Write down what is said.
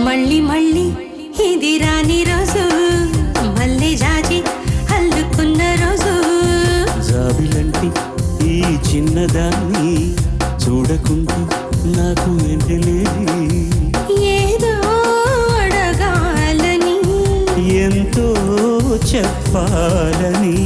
మళ్ళీ మళ్ళీ ఇది రాని రోజు మళ్ళీ జాజి అల్లుకున్న రోజు జాబిలంటి ఈ చిన్నదాన్ని చూడకుంటే నాకు ఎండలేదు ఏదో అడగాలని ఎంతో చెప్పాలని